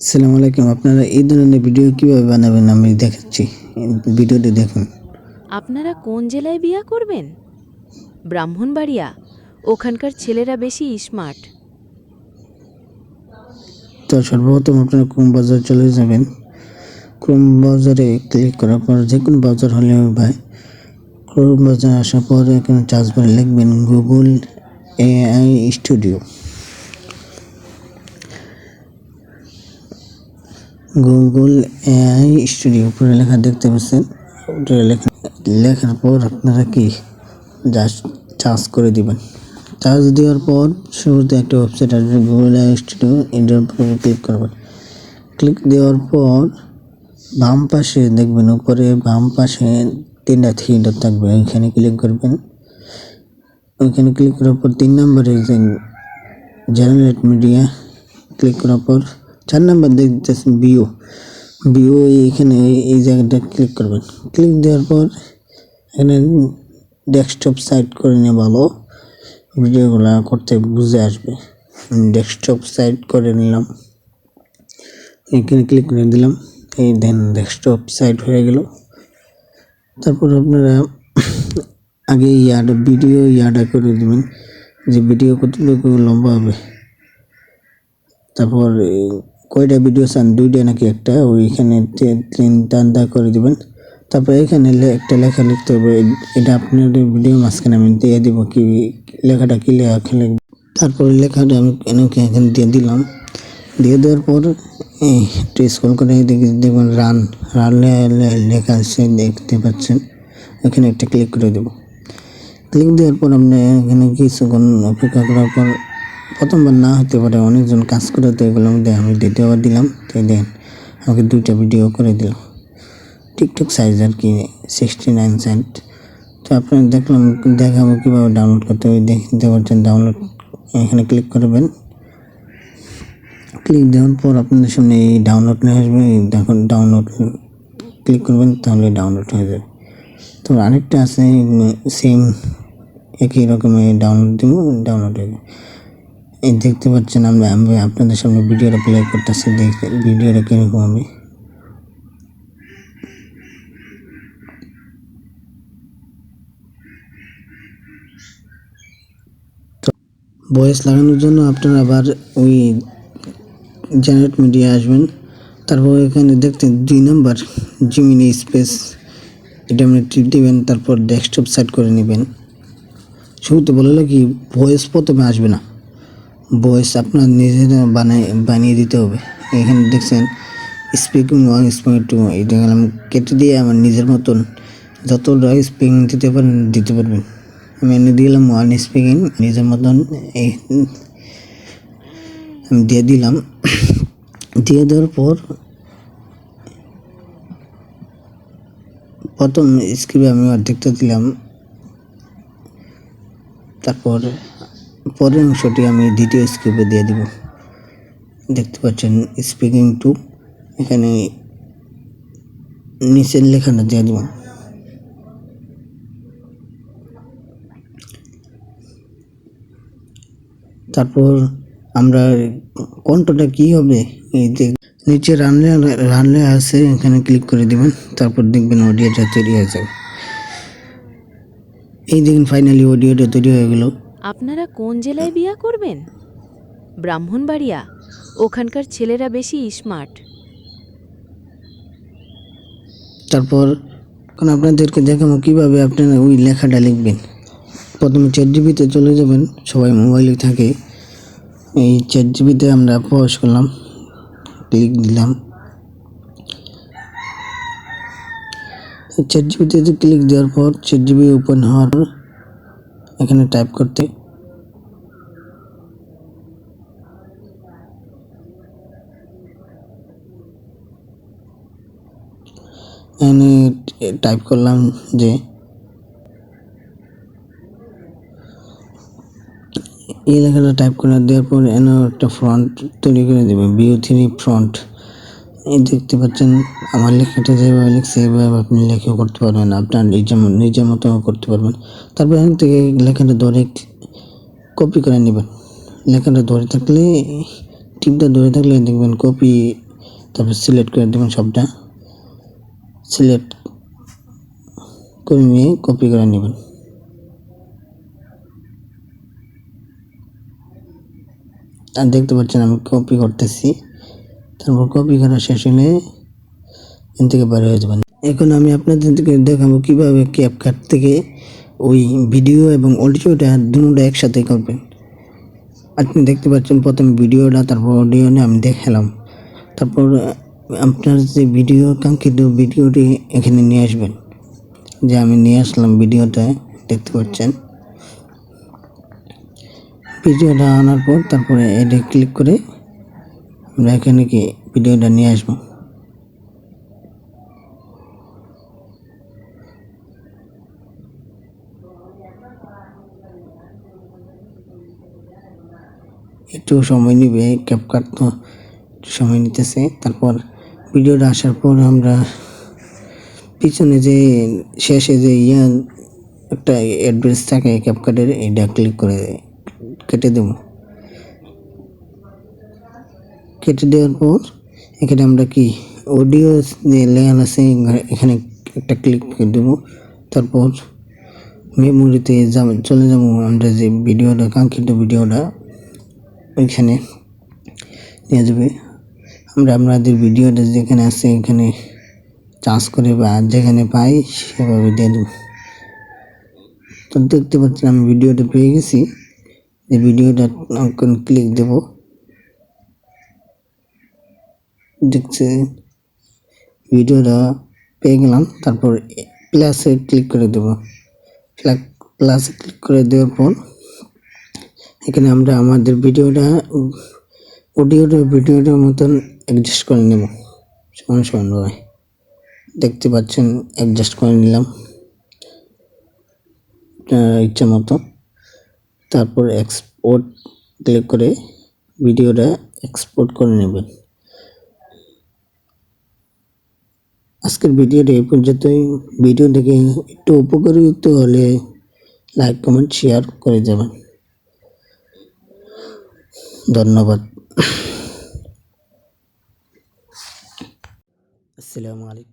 আসসালামু আলাইকুম। আপনারা এই ধরনের ভিডিও কিভাবে বানাবেন আমি দেখাচ্ছি। ভিডিওটি দেখুন। আপনারা কোন জেলায় বিয়া করবেন? ব্রাহ্মণবাড়িয়া। ওখানকার ছেলেরা বেশি স্মার্ট। তো সর্বপ্রথম আপনারা ক্রোম ব্রাউজারে চলে যাবেন। ক্রোম ব্রাউজারে ক্লিক করার পর যে কোনো ব্রাউজার হলে ভাই, ক্রোম ব্রাউজারে আসার পর এখানে সার্চ বারে লিখবেন Google AI studio. Google AI studio উপরে লেখা দেখতে পাচ্ছেন। ওটা লেখার পর আপনারা কি জাস্ট সার্চ করে দিবেন। চার্জ দেওয়ার পর শুরুতে একটা ওয়েবসাইট আসবে গুগল এআই স্টুডিও, এটার উপর ক্লিক করবেন। ক্লিক দেওয়ার পর বাম পাশে দেখবেন, উপরে বাম পাশে 3টা থ্রি ডট থাকবে, ওইখানে ক্লিক করবেন। ওইখানে ক্লিক করার পর 3 নম্বরে জেনারেট মিডিয়া ক্লিক করার পর 4 নম্বর দেখতেছেন ভিউ এইখানে এই জায়গাটা ক্লিক করবেন। ক্লিক দেওয়ার পর এখানে ডেস্কটপ সাইট করে নিয়ে ভালো ভিডিওগুলো করতে বুঝে আসবে। ডেস্কটপ সাইট করে নিলাম, এখানে ক্লিক করে দিলাম। এই দেন ডেস্কটপ সাইট হয়ে গেল। তারপর আপনারা আগে ভিডিও করে দেবেন যে ভিডিও কতটুকু লম্বা হবে। তারপর কয়টা ভিডিও চান, 2টা নাকি একটা, ওইখানে 3টা করে দিবেন। তারপর এখানে একটা লেখা লিখতে হবে, এটা আপনার ভিডিও মাঝখানে আমি দিয়ে দিব কি লেখাটা কি লেখা লিখব। তারপর লেখাটা আমি এখানে দিয়ে দিলাম। দিয়ে দেওয়ার পর একটু স্ক্রল করে দেখবেন রান লেখা আছে দেখতে পাচ্ছেন, এখানে একটা ক্লিক করে দেব। ক্লিক দেওয়ার পর আপনি এখানে কিছুক্ষণ অপেক্ষা করার পর, প্রথমবার না হতে পারে, অনেকজন কাজ করে তো এগুলো আমি দ্বিতীয়বার দিলাম। তো দেখেন আমাকে 2টা ভিডিও করে দিল, টিকটক সাইজ আর কি 69 সেন্ট। তো আপনারা দেখাবো কীভাবে ডাউনলোড করতে হবে। দেখতে পাচ্ছেন ডাউনলোড, এখানে ক্লিক করবেন। ক্লিক দেওয়ার পর আপনাদের সামনে এই ডাউনলোড নিয়ে আসবে। দেখুন ডাউনলোড ক্লিক করবেন, তাহলে ডাউনলোড হয়ে যাবে। তো আরেকটা আছে সেম একই রকমের ডাউনলোড দিব, ডাউনলোড হয়ে যাবে। এই দেখতে পাচ্ছেন আমি আপনাদের সামনে ভিডিওটা প্লে করতেছি, দেখতে ভিডিওটা কীরকম হবে। ভয়েস লাগানোর জন্য আপনারা আবার ওই জেনারেট মিডিয়া আসবেন। তারপর এখানে দেখতে 2 নম্বর জিমিনি স্পেস, এটা আপনি টিপ দিবেন। তারপর ডেস্কটপ সেট করে নেবেন। শুরুতে বলে কি ভয়েস প্রথমে আসবে না, ভয়েস আপনার নিজেরা বানিয়ে দিতে হবে। এখানে দেখছেন স্পিকিং 1 স্পিকিং 2, এটা আমি কেটে দিয়ে আমার নিজের মতন যতটা স্পিকিং দিতে পারবেন। আমি এনে দিলাম 1 স্পিকিং নিজের মতন, এই আমি দিয়ে দিলাম। দিয়ে দেওয়ার পর প্রথম স্ক্রিপ্টে আমি অর্ধেকটা দিলাম, তারপর পরের অংশটি আমি দ্বিতীয় স্ক্রিপ্টে দিয়ে দিব। দেখতে পাচ্ছেন স্পিকিং 2, এখানে নিচের লেখাটা দিয়ে দিব। তারপর আমরা কণ্ঠটা কি হবে, এই যে নিচে রানলে আছে, এখানে ক্লিক করে দিবেন। তারপর দেখবেন অডিওটা তৈরি হয়ে যাবে। এই দেখুন ফাইনালি অডিওটা তৈরি হয়ে গেল। আপনারা কোন জেলায় বিয়া করবেন? ব্রাহ্মণবাড়িয়া। ওখানকার ছেলেরা বেশি স্মার্ট। তারপর এখন আপনাদেরকে দেখাবো কীভাবে আপনারা ওই লেখাটা লিখবেন। প্রথমে চ্যাটজিপিতে চলে যাবেন, সবাই মোবাইলে থাকে। এই চ্যাটজিপিতে আমরা প্রবেশ করলাম, ক্লিক দিলাম। চ্যাটজিপিতে ক্লিক দেওয়ার পর চ্যাটজিপি ওপেন হওয়ার পর এখানে টাইপ করতে এখানে টাইপ করলাম যে এই লেখাটা টাইপ করে দেওয়ার পর এনে একটা ফ্রন্ট তৈরি করে দেবে, ভিউ 3 ফ্রন্ট। এই দেখতে পাচ্ছেন আমার লেখাটা যেভাবে লিখছে এইভাবে আপনি লেখাও করতে পারবেন, আপনার নিজের মতো করতে পারবেন। তারপর এখান থেকে লেখাটা ধরে কপি করে নেবেন। লেখাটা ধরে থাকলে টিপটা ধরে থাকলে দেখবেন কপি তারপর সিলেক্ট করে দেবেন, সবটা সিলেক্ট করে নিয়ে কপি করে নেবেন। আর দেখতে পাচ্ছেন আমি কপি করতেছি। তারপর কপি করা শেষ হলে এখান থেকে বের হয়ে যাবেন। এখন আমি আপনাদেরকে দেখাবো কীভাবে ক্যাপকাট থেকে ওই ভিডিও এবং অডিওটা দুটোটা একসাথে করবেন। আপনি দেখতে পাচ্ছেন প্রথমে ভিডিওটা, তারপর অডিও নিয়ে আমি দেখালাম। তারপর আপনার যে ভিডিও কাঙ্ক্ষিত ভিডিওটি এখানে নিয়ে আসবেন, যে আমি নিয়ে আসলাম ভিডিওটা, দেখতে পাচ্ছেন। ভিডিওটা আনার পর তারপরে এটা ক্লিক করে আমরা এখানে কি ভিডিওটা নিয়ে আসবো। একটু সময় নিবে, ক্যাপকাট তো সময় নিতেছে। তারপর ভিডিওটা আসার পর আমরা পিছনে যে শেষে যে একটা অ্যাড্রেস থাকে ক্যাপকাটের, এটা ক্লিক করে কেটে দেব। কেটে দেওয়ার পর এখানে আমরা কি অডিও যে লেয়ার আছে এখানে একটা ক্লিক করে দেবো। তারপর মেমোরিতে চলে যাবো, আমরা যে ভিডিওটা কাঙ্ক্ষিত ভিডিওটা ওইখানে নিয়ে যাবে। আমরা আপনাদের ভিডিওটা যেখানে আছে এখানে চার্জ করে বা যেখানে পাই সেভাবে দিয়ে দেবো। তো দেখতে পাচ্ছেন আমি ভিডিওটা পেয়ে গেছি। এই ভিডিওটা ক্লিক দেব, দেখছে ভিডিওটা পেয়ে গেলাম। তারপর প্লাসে ক্লিক করে দেব। প্লাসে ক্লিক করে দেওয়ার পর এখানে আমরা আমাদের ভিডিওটার মতন অ্যাডজাস্ট করে নেব সমানভাবে। দেখতে পাচ্ছেন অ্যাডজাস্ট করে নিলাম ইচ্ছা মতো। তারপর এক্সপোর্ট ক্লিক করে ভিডিওটা এক্সপোর্ট করে নেবেন। আজকের ভিডিওটা এই পর্যন্তই। ভিডিও দেখে একটু উপকারিত হলে লাইক কমেন্ট শেয়ার করে যাবেন। ধন্যবাদ। আসসালামু আলাইকুম।